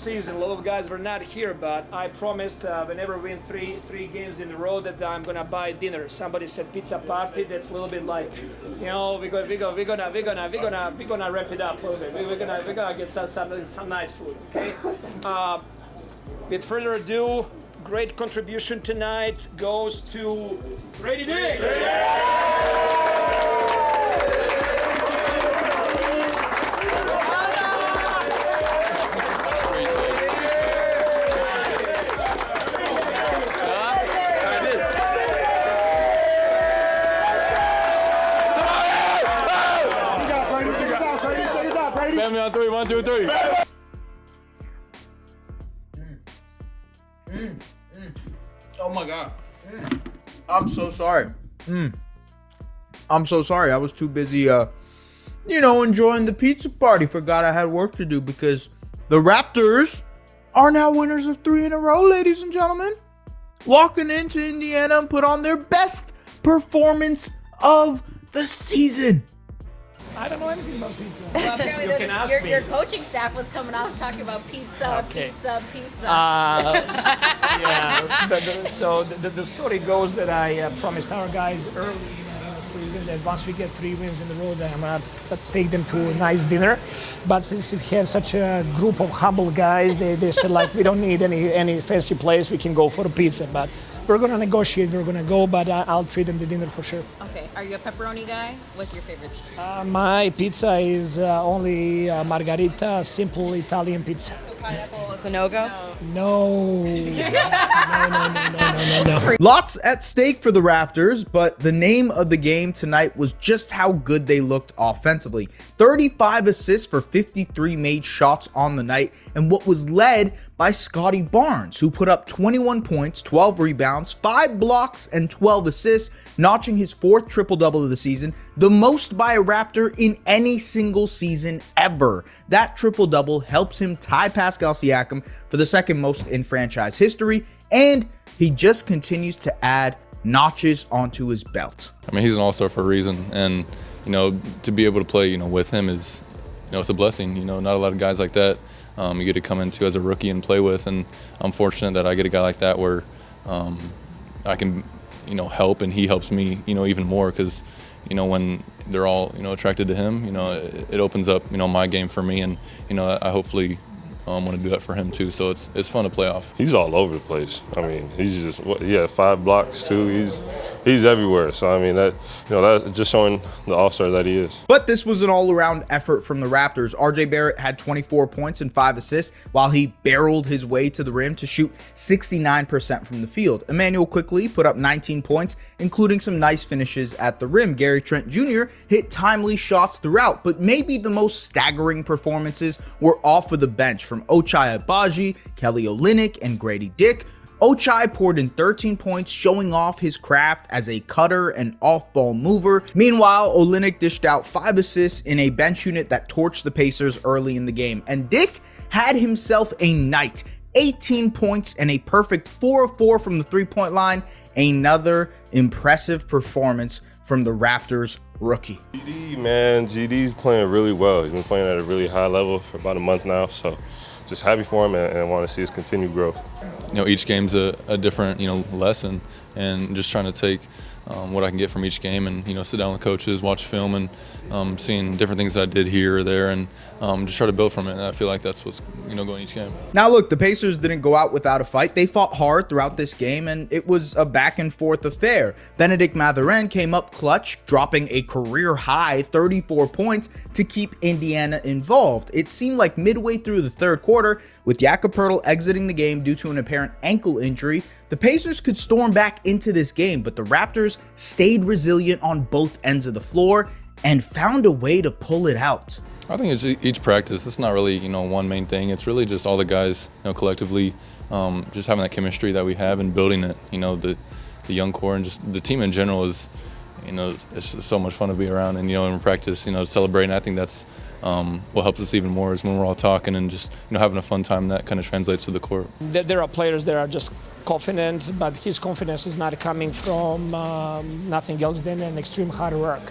season. A lot of guys were not here, but I promised whenever we win three games in a row that I'm gonna buy dinner. Somebody said pizza party. That's a little bit like, you know, we're gonna wrap it up a little bit. We're gonna get some nice food. Okay. With further ado, great contribution tonight goes to Gradey Dick. Family on three, 1, 2, 3. Oh my God. I'm so sorry. I'm so sorry. I was too busy, enjoying the pizza party. Forgot I had work to do because the Raptors are now winners of 3 in a row, ladies and gentlemen. Walking into Indiana and put on their best performance of the season. I don't know anything about pizza. Well, apparently You can ask me. your coaching staff was coming out talking about pizza, Okay. pizza. Yeah. So the story goes that I promised our guys early in the season that once we get 3 wins in a row, that I'm gonna take them to a nice dinner. But since we have such a group of humble guys, they said like we don't need any fancy place. We can go for a pizza, but we're gonna negotiate. We're gonna go, but I'll treat them to dinner for sure. Okay, are you a pepperoni guy? What's your favorite? My pizza is only margarita, simple Italian pizza. So pineapple is a no-go? No. No. Lots at stake for the Raptors, but the name of the game tonight was just how good they looked offensively. 35 assists for 53 made shots on the night, and what was led by Scottie Barnes, who put up 21 points, 12 rebounds, 5 blocks, and 12 assists, notching his 4th triple-double of the season, the most by a Raptor in any single season ever. That triple-double helps him tie Pascal Siakam for the 2nd most in franchise history, and he just continues to add notches onto his belt. I mean, he's an all-star for a reason, and to be able to play with him is it's a blessing. Not a lot of guys like that you get to come into as a rookie and play with, and I'm fortunate that I get a guy like that where I can help, and he helps me even more, because when they're all attracted to him, it opens up my game for me, and I hopefully want to do that for him too. So it's fun to play off. He's all over the place. I mean, he's just 5 blocks too. He's everywhere. So I mean that's just showing the all-star that he is. But this was an all-around effort from the Raptors. RJ Barrett had 24 points and 5 assists, while he barreled his way to the rim to shoot 69% from the field. Emmanuel quickly put up 19 points, including some nice finishes at the rim. Gary Trent Jr. hit timely shots throughout, but maybe the most staggering performances were off of the bench from Ochai Agbaji, Kelly Olynyk, and Gradey Dick. Ochai poured in 13 points, showing off his craft as a cutter and off-ball mover. Meanwhile, Olynyk dished out 5 assists in a bench unit that torched the Pacers early in the game. And Dick had himself a night. 18 points and a perfect 4 of 4 from the three-point line. Another impressive performance from the Raptors rookie. GD's playing really well. He's been playing at a really high level for about a month now, so just happy for him and want to see his continued growth. Each game's a different lesson, and just trying to take what I can get from each game, and sit down with coaches, watch film, and seeing different things that I did here or there, and just try to build from it. And I feel like that's what's going each game. Now look, the Pacers didn't go out without a fight. They fought hard throughout this game, and it was a back and forth affair. Bennedict Mathurin came up clutch, dropping a career high 34 points to keep Indiana involved. It seemed like midway through the 3rd quarter, with Jakob Poeltl exiting the game due to an apparent ankle injury, the Pacers could storm back into this game, but the Raptors stayed resilient on both ends of the floor and found a way to pull it out. I think it's each practice. It's not really one main thing. It's really just all the guys collectively just having that chemistry that we have and building it. The young core and just the team in general is it's just so much fun to be around, and in practice celebrating. I think that's what helps us even more is when we're all talking and just having a fun time. That kind of translates to the court. There are players that are just confident, but his confidence is not coming from nothing else than an extreme hard work.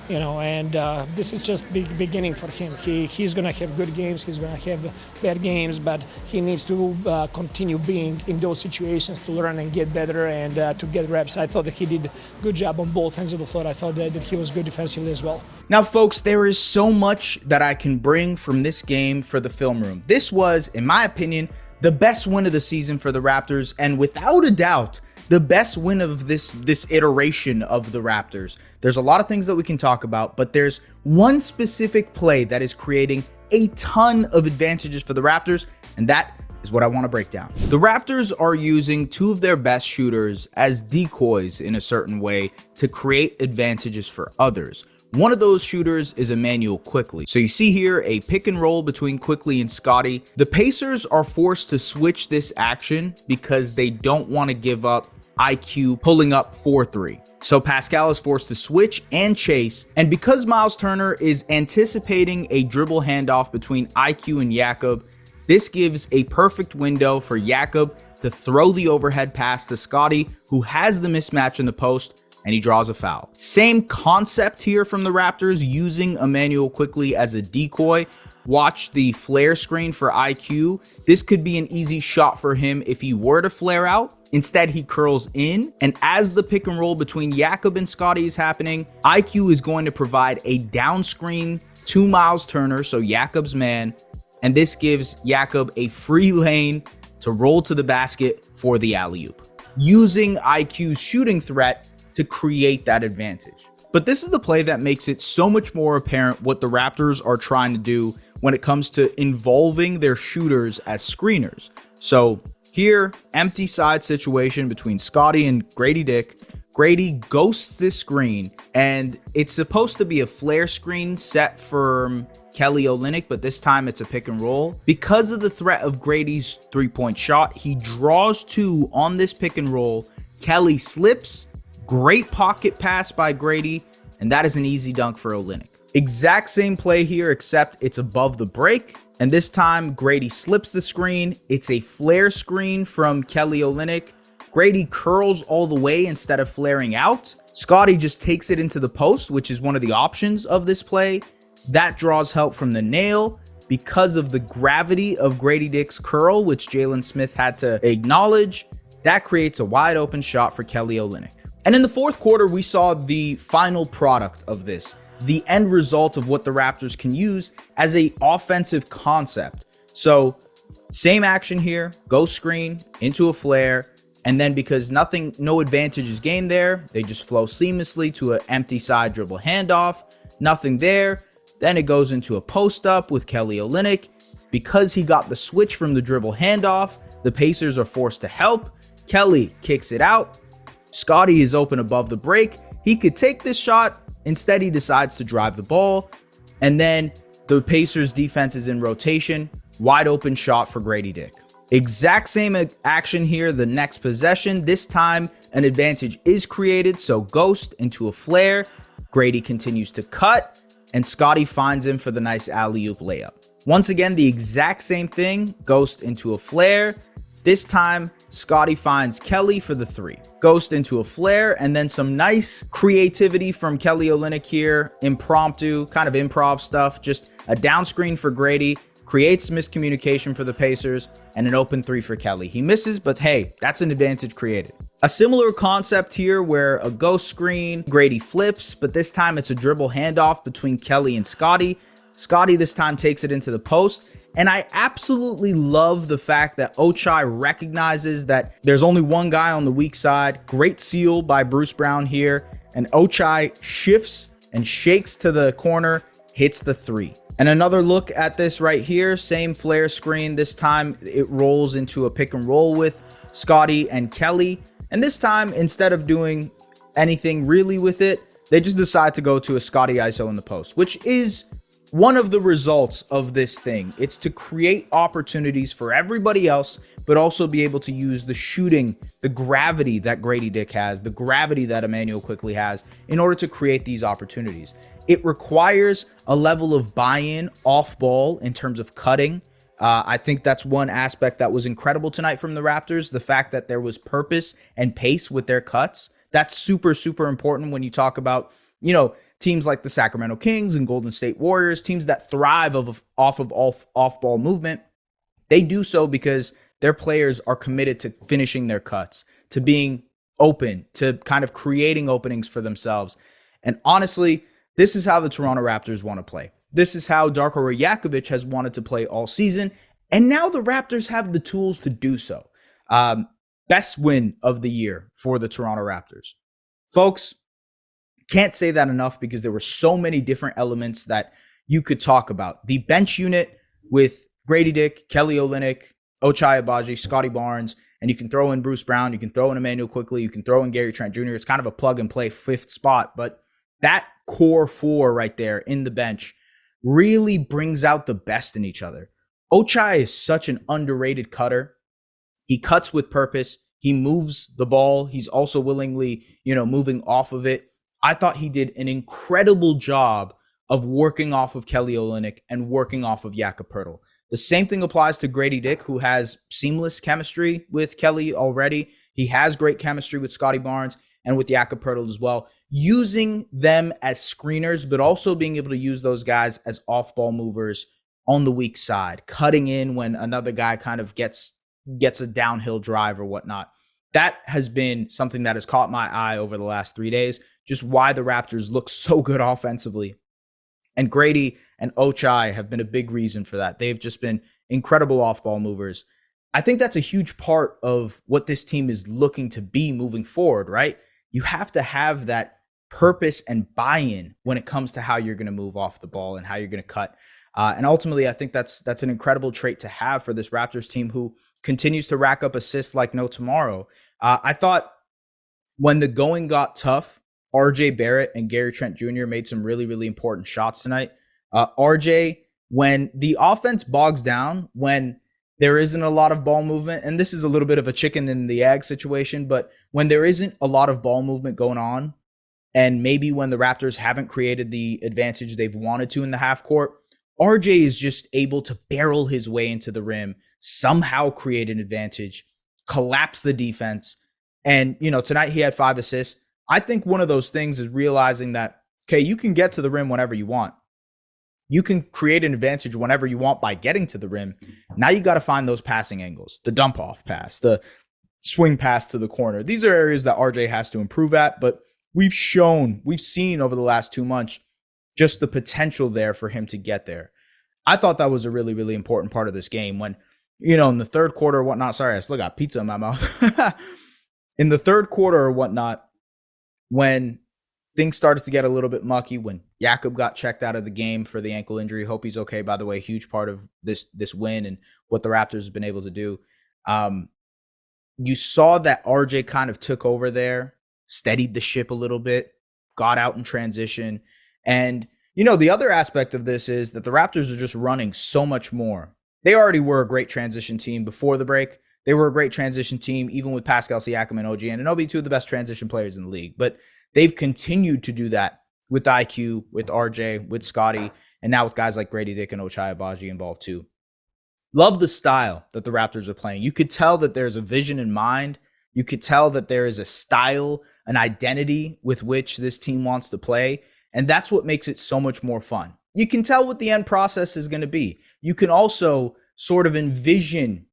And this is just big beginning for him. He's going to have good games, he's going to have bad games, but he needs to continue being in those situations to learn and get better and to get reps. I thought that he did a good job on both ends of the floor. I thought that he was good defensively as well. Now, folks, there is so much that I can bring from this game for the film room. This was, in my opinion, the best win of the season for the Raptors, and without a doubt, the best win of this iteration of the Raptors. There's a lot of things that we can talk about, but there's one specific play that is creating a ton of advantages for the Raptors, and that is what I want to break down. The Raptors are using two of their best shooters as decoys in a certain way to create advantages for others. One of those shooters is Immanuel Quickley. So you see here a pick and roll between Quickley and Scottie. The Pacers are forced to switch this action because they don't want to give up IQ pulling up 4-3. So Pascal is forced to switch and chase. And because Miles Turner is anticipating a dribble handoff between IQ and Jakob, this gives a perfect window for Jakob to throw the overhead pass to Scottie, who has the mismatch in the post, and he draws a foul. Same concept here from the Raptors, using Immanuel Quickley as a decoy. Watch the flare screen for IQ. This could be an easy shot for him if he were to flare out. Instead, he curls in, and as the pick and roll between Jakob and Scottie is happening, IQ is going to provide a down screen to Miles Turner, so Jakob's man, and this gives Jakob a free lane to roll to the basket for the alley-oop, using IQ's shooting threat to create that advantage. But this is the play that makes it so much more apparent what the Raptors are trying to do when it comes to involving their shooters as screeners. So here, empty side situation between Scottie and Gradey Dick. Gradey ghosts this screen, and it's supposed to be a flare screen set for Kelly Olynyk, but this time it's a pick and roll. Because of the threat of Grady's three-point shot, he draws two on this pick and roll. Kelly slips, great pocket pass by Gradey, and that is an easy dunk for Olynyk. Exact same play here, except it's above the break. And this time, Gradey slips the screen. It's a flare screen from Kelly Olynyk. Gradey curls all the way instead of flaring out. Scottie just takes it into the post, which is one of the options of this play. That draws help from the nail because of the gravity of Gradey Dick's curl, which Jalen Smith had to acknowledge. That creates a wide open shot for Kelly Olynyk. And in the fourth quarter, we saw the final product of this, the end result of what the Raptors can use as a offensive concept. So same action here, go screen into a flare, and then because no advantage is gained there, they just flow seamlessly to an empty side dribble handoff, nothing there. Then it goes into a post up with Kelly Olynyk. Because he got the switch from the dribble handoff, the Pacers are forced to help. Kelly kicks it out. Scottie is open above the break. He could take this shot. Instead, he decides to drive the ball. And then the Pacers defense is in rotation. Wide open shot for Gradey Dick. Exact same action here the next possession. This time, an advantage is created. So ghost into a flare. Gradey continues to cut. And Scottie finds him for the nice alley-oop layup. Once again, the exact same thing. Ghost into a flare. This time, Scottie finds Kelly for the three. Ghost into a flare, and then some nice creativity from Kelly Olynyk here. Impromptu, kind of improv stuff. Just a down screen for Gradey. Creates miscommunication for the Pacers, and an open three for Kelly. He misses, but hey, that's an advantage created. A similar concept here where a ghost screen, Gradey flips, but this time it's a dribble handoff between Kelly and Scottie. Scottie this time takes it into the post. And I absolutely love the fact that Ochai recognizes that there's only one guy on the weak side. Great seal by Bruce Brown here. And Ochai shifts and shakes to the corner, hits the three. And another look at this right here, same flare screen. This time it rolls into a pick and roll with Scottie and Kelly. And this time, instead of doing anything really with it, they just decide to go to a Scottie ISO in the post, which is one of the results of this thing. It's to create opportunities for everybody else, but also be able to use the shooting, the gravity that Gradey Dick has, the gravity that Immanuel Quickley has in order to create these opportunities. It requires a level of buy-in off ball in terms of cutting. I think that's one aspect that was incredible tonight from the Raptors, the fact that there was purpose and pace with their cuts. That's super, super important when you talk about, teams like the Sacramento Kings and Golden State Warriors, teams that thrive off of off-ball movement, they do so because their players are committed to finishing their cuts, to being open, to kind of creating openings for themselves. And honestly, this is how the Toronto Raptors want to play. This is how Darko Rajakovic has wanted to play all season. And now the Raptors have the tools to do so. Best win of the year for the Toronto Raptors. Folks, can't say that enough because there were so many different elements that you could talk about. The bench unit with Gradey Dick, Kelly Olynyk, Ochai Agbaji, Scottie Barnes, and you can throw in Bruce Brown, you can throw in Emmanuel Quickley, you can throw in Gary Trent Jr. It's kind of a plug and play fifth spot, but that core four right there in the bench really brings out the best in each other. Ochai is such an underrated cutter. He cuts with purpose. He moves the ball. He's also willingly, moving off of it. I thought he did an incredible job of working off of Kelly Olynyk and working off of Jakob Poeltl. The same thing applies to Gradey Dick, who has seamless chemistry with Kelly already. He has great chemistry with Scottie Barnes and with Jakob Poeltl as well. Using them as screeners, but also being able to use those guys as off-ball movers on the weak side, cutting in when another guy kind of gets a downhill drive or whatnot. That has been something that has caught my eye over the last 3 days, just why the Raptors look so good offensively. And Gradey and Ochai have been a big reason for that. They've just been incredible off-ball movers. I think that's a huge part of what this team is looking to be moving forward, right? You have to have that purpose and buy-in when it comes to how you're going to move off the ball and how you're going to cut. And ultimately, I think that's an incredible trait to have for this Raptors team who continues to rack up assists like no tomorrow. I thought when the going got tough, RJ Barrett and Gary Trent Jr. made some really, really important shots tonight. RJ, when the offense bogs down, when there isn't a lot of ball movement, and this is a little bit of a chicken and the egg situation, but when there isn't a lot of ball movement going on, and maybe when the Raptors haven't created the advantage they've wanted to in the half court, RJ is just able to barrel his way into the rim, somehow create an advantage, collapse the defense. And, tonight he had 5 assists. I think one of those things is realizing that, okay, you can get to the rim whenever you want. You can create an advantage whenever you want by getting to the rim. Now you got to find those passing angles, the dump off pass, the swing pass to the corner. These are areas that RJ has to improve at, but we've seen over the last 2 months just the potential there for him to get there. I thought that was a really, really important part of this game when, in the third quarter or whatnot, sorry, I still got pizza in my mouth. In the third quarter or whatnot, when things started to get a little bit mucky, when Jakob got checked out of the game for the ankle injury, hope he's okay, by the way, huge part of this win and what the Raptors have been able to do. You saw that RJ kind of took over there, steadied the ship a little bit, got out in transition. And, the other aspect of this is that the Raptors are just running so much more. They already were a great transition team before the break. They were a great transition team, even with Pascal Siakam and OG Anunoby, 2 of the best transition players in the league. But they've continued to do that with IQ, with RJ, with Scottie, and now with guys like Gradey Dick and Ochai Agbaji involved too. Love the style that the Raptors are playing. You could tell that there's a vision in mind. You could tell that there is a style, an identity with which this team wants to play. And that's what makes it so much more fun. You can tell what the end process is going to be. You can also sort of envision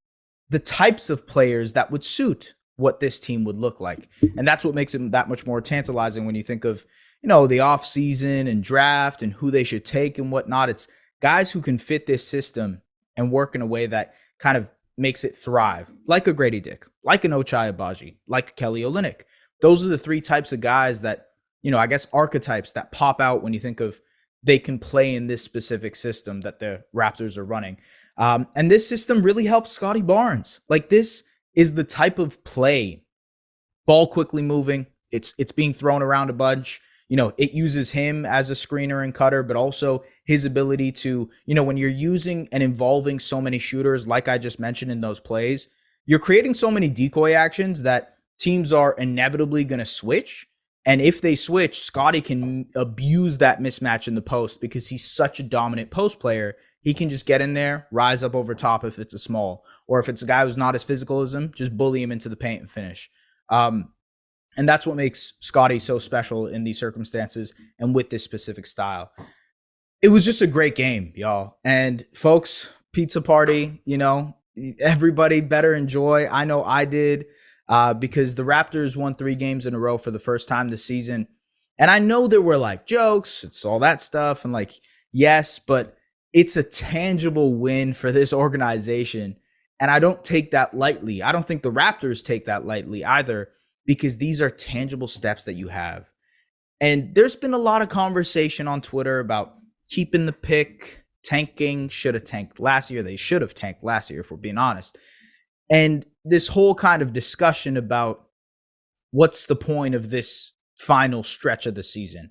the types of players that would suit what this team would look like. And that's what makes it that much more tantalizing when you think of, the off season and draft and who they should take and whatnot. It's guys who can fit this system and work in a way that kind of makes it thrive, like a Gradey Dick, like an Ochai Agbaji, like Kelly Olynyk. Those are the 3 types of guys that, I guess archetypes that pop out when you think of they can play in this specific system that the Raptors are running. And this system really helps Scottie Barnes. Like, this is the type of play, ball quickly moving. It's being thrown around a bunch. It uses him as a screener and cutter, but also his ability to, when you're using and involving so many shooters, like I just mentioned in those plays, you're creating so many decoy actions that teams are inevitably going to switch. And if they switch, Scottie can abuse that mismatch in the post because he's such a dominant post player. He can just get in there, rise up over top if it's a small, or if it's a guy who's not as physical as him, just bully him into the paint and finish. And that's what makes Scottie so special in these circumstances and with this specific style. It was just a great game, y'all. And folks, pizza party, everybody better enjoy. I know I did, because the Raptors won 3 games in a row for the first time this season. And I know there were like jokes, it's all that stuff. And like, yes, but it's a tangible win for this organization. And I don't take that lightly. I don't think the Raptors take that lightly either, because these are tangible steps that you have. And there's been a lot of conversation on Twitter about keeping the pick, tanking, should have tanked last year. They should have tanked last year, if we're being honest. And this whole kind of discussion about what's the point of this final stretch of the season.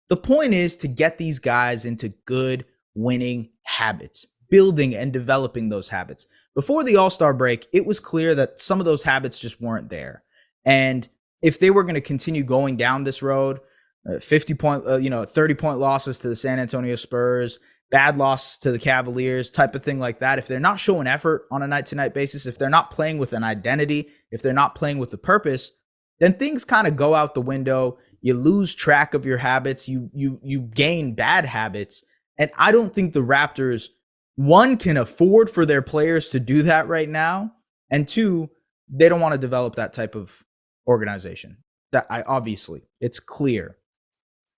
The point is to get these guys into good winning habits, building and developing those habits. Before the All-Star break, it was clear that some of those habits just weren't there. And if they were going to continue going down this road, 30-point losses to the San Antonio Spurs, bad loss to the Cavaliers, type of thing like that, if they're not showing effort on a night-to-night basis, if they're not playing with an identity, if they're not playing with a purpose, then things kind of go out the window. You lose track of your habits. You gain bad habits. And I don't think the Raptors, one, can afford for their players to do that right now. And two, they don't want to develop that type of organization. Obviously, it's clear.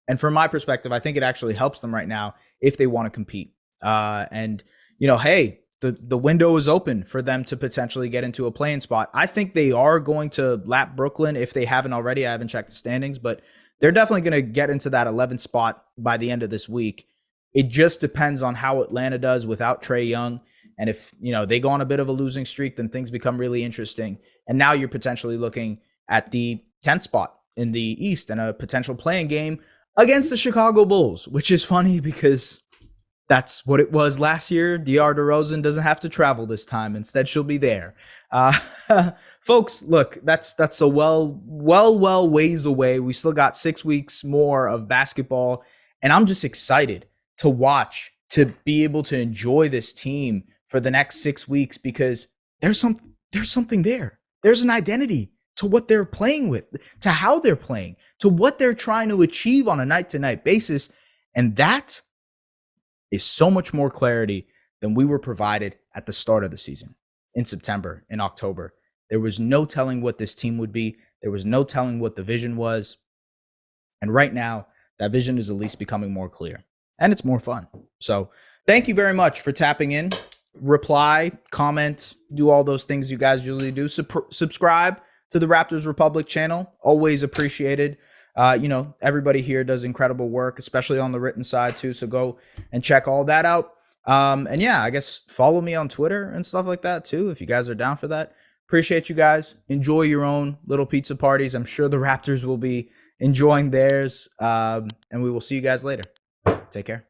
And from my perspective, I think it actually helps them right now if they want to compete. Hey, the window is open for them to potentially get into a play-in spot. I think they are going to lap Brooklyn if they haven't already. I haven't checked the standings, but they're definitely going to get into that 11th spot by the end of this week. It just depends on how Atlanta does without Trae Young. And if, they go on a bit of a losing streak, then things become really interesting. And now you're potentially looking at the 10th spot in the East and a potential play-in game against the Chicago Bulls, which is funny because that's what it was last year. DeAndre DeRozan doesn't have to travel this time. Instead, she'll be there. Folks, look, that's a well ways away. We still got 6 weeks more of basketball, and I'm just excited to watch, to be able to enjoy this team for the next 6 weeks, because there's something there. There's an identity to what they're playing with, to how they're playing, to what they're trying to achieve on a night-to-night basis, and that is so much more clarity than we were provided at the start of the season in September, in October. There was no telling what this team would be. There was no telling what the vision was. And right now, that vision is at least becoming more clear. And it's more fun. So thank you very much for tapping in. Reply, comment, do all those things you guys usually do. Subscribe to the Raptors Republic channel. Always appreciated. Everybody here does incredible work, especially on the written side too. So go and check all that out. I guess follow me on Twitter and stuff like that too, if you guys are down for that. Appreciate you guys. Enjoy your own little pizza parties. I'm sure the Raptors will be enjoying theirs. And we will see you guys later. Take care.